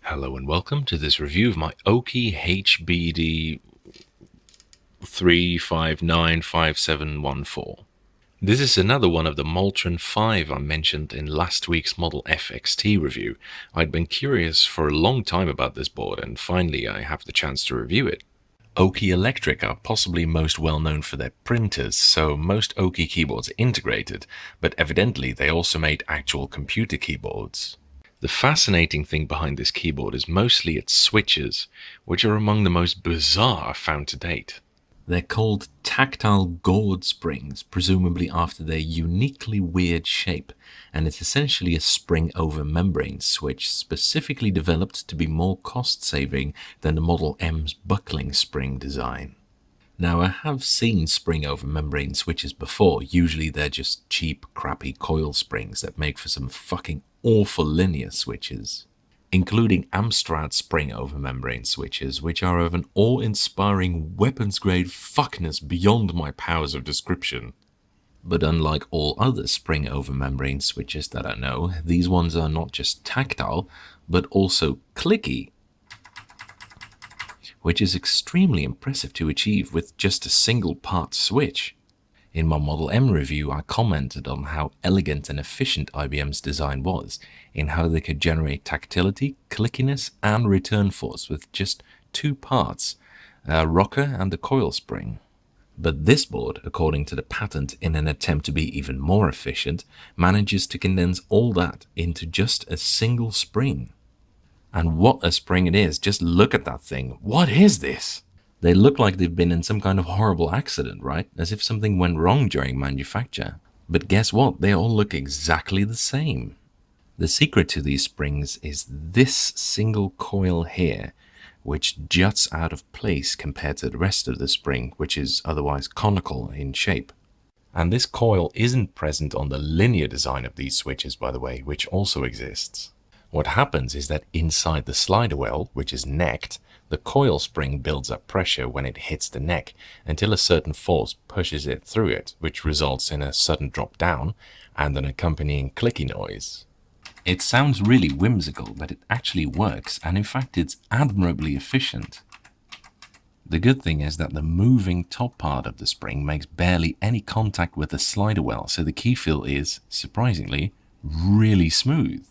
Hello and welcome to this review of my Oki HBD 3595714. This is another one of the Moltron 5 I mentioned in last week's Model FXT review. I'd been curious for a long time about this board and finally I have the chance to review it. Oki Electric are possibly most well known for their printers, so most Oki keyboards are integrated, but evidently they also made actual computer keyboards. The fascinating thing behind this keyboard is mostly its switches, which are among the most bizarre I've found to date. They're called tactile gourd springs, presumably after their uniquely weird shape, and it's essentially a spring over membrane switch specifically developed to be more cost-saving than the Model M's buckling spring design. Now, I have seen spring over membrane switches before. Usually they're just cheap, crappy coil springs that make for some fucking awful linear switches, including Amstrad spring over membrane switches, which are of an awe-inspiring weapons-grade fuckness beyond my powers of description. But unlike all other spring over membrane switches that I know, these ones are not just tactile, but also clicky, which is extremely impressive to achieve with just a single part switch. In my Model M review, I commented on how elegant and efficient IBM's design was, in how they could generate tactility, clickiness, and return force with just two parts, a rocker and a coil spring. But this board, according to the patent, in an attempt to be even more efficient, manages to condense all that into just a single spring. And what a spring it is, just look at that thing. What is this? They look like they've been in some kind of horrible accident, right? As if something went wrong during manufacture. But guess what? They all look exactly the same. The secret to these springs is this single coil here, which juts out of place compared to the rest of the spring, which is otherwise conical in shape. And this coil isn't present on the linear design of these switches, by the way, which also exists. What happens is that inside the slider well, which is necked, the coil spring builds up pressure when it hits the neck until a certain force pushes it through it, which results in a sudden drop down and an accompanying clicky noise. It sounds really whimsical, but it actually works, and in fact it's admirably efficient. The good thing is that the moving top part of the spring makes barely any contact with the slider well, so the key feel is, surprisingly, really smooth.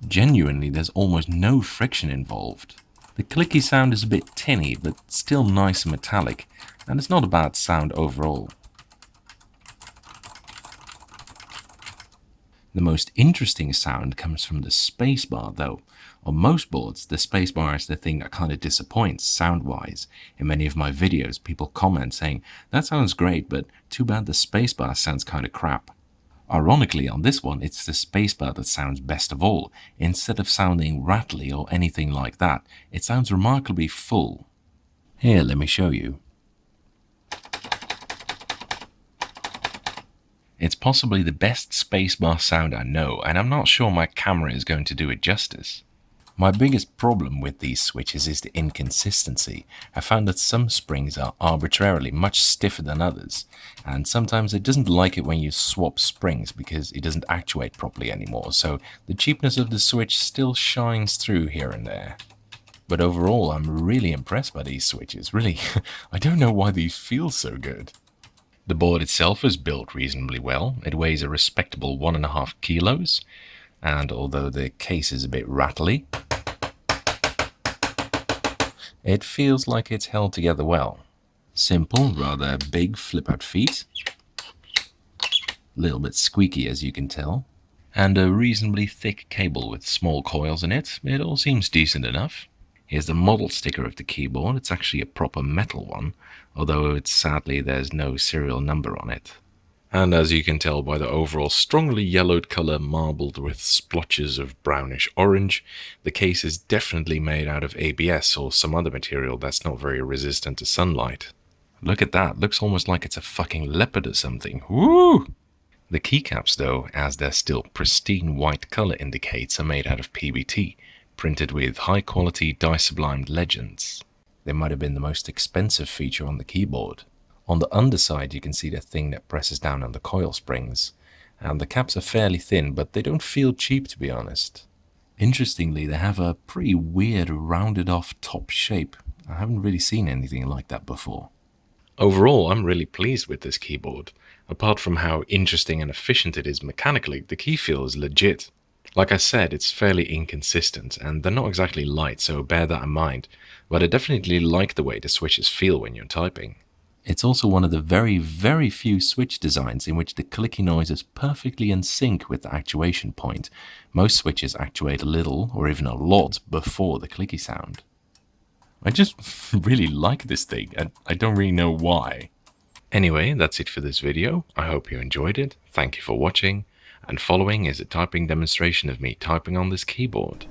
Genuinely, there's almost no friction involved. The clicky sound is a bit tinny, but still nice and metallic, and it's not a bad sound overall. The most interesting sound comes from the spacebar, though. On most boards, the spacebar is the thing that kind of disappoints sound-wise. In many of my videos, people comment saying, "That sounds great, but too bad the spacebar sounds kind of crap." Ironically, on this one, it's the spacebar that sounds best of all. Instead of sounding rattly or anything like that, it sounds remarkably full. Here, let me show you. It's possibly the best spacebar sound I know, and I'm not sure my camera is going to do it justice. My biggest problem with these switches is the inconsistency. I found that some springs are arbitrarily much stiffer than others, and sometimes it doesn't like it when you swap springs because it doesn't actuate properly anymore, so the cheapness of the switch still shines through here and there. But overall, I'm really impressed by these switches. Really, I don't know why these feel so good. The board itself is built reasonably well. It weighs a respectable 1.5 kilos, and although the case is a bit rattly, it feels like it's held together well. Simple, rather big flip-out feet, a little bit squeaky as you can tell, and a reasonably thick cable with small coils in it. It all seems decent enough. Here's the model sticker of the keyboard. It's actually a proper metal one, although sadly there's no serial number on it. And as you can tell by the overall strongly yellowed color marbled with splotches of brownish orange, the case is definitely made out of ABS or some other material that's not very resistant to sunlight. Look at that, looks almost like it's a fucking leopard or something. Woo! The keycaps though, as their still pristine white color indicates, are made out of PBT, printed with high quality dye-sublimed legends. They might have been the most expensive feature on the keyboard. On the underside you can see the thing that presses down on the coil springs, and the caps are fairly thin, but they don't feel cheap to be honest. Interestingly, they have a pretty weird rounded off top shape. I haven't really seen anything like that before. Overall, I'm really pleased with this keyboard. Apart from how interesting and efficient it is mechanically, the key feel is legit. Like I said, it's fairly inconsistent, and they're not exactly light, so bear that in mind, but I definitely like the way the switches feel when you're typing. It's also one of the very, very few switch designs in which the clicky noise is perfectly in sync with the actuation point. Most switches actuate a little, or even a lot, before the clicky sound. I just really like this thing, and I don't really know why. Anyway, that's it for this video. I hope you enjoyed it. Thank you for watching. And following is a typing demonstration of me typing on this keyboard.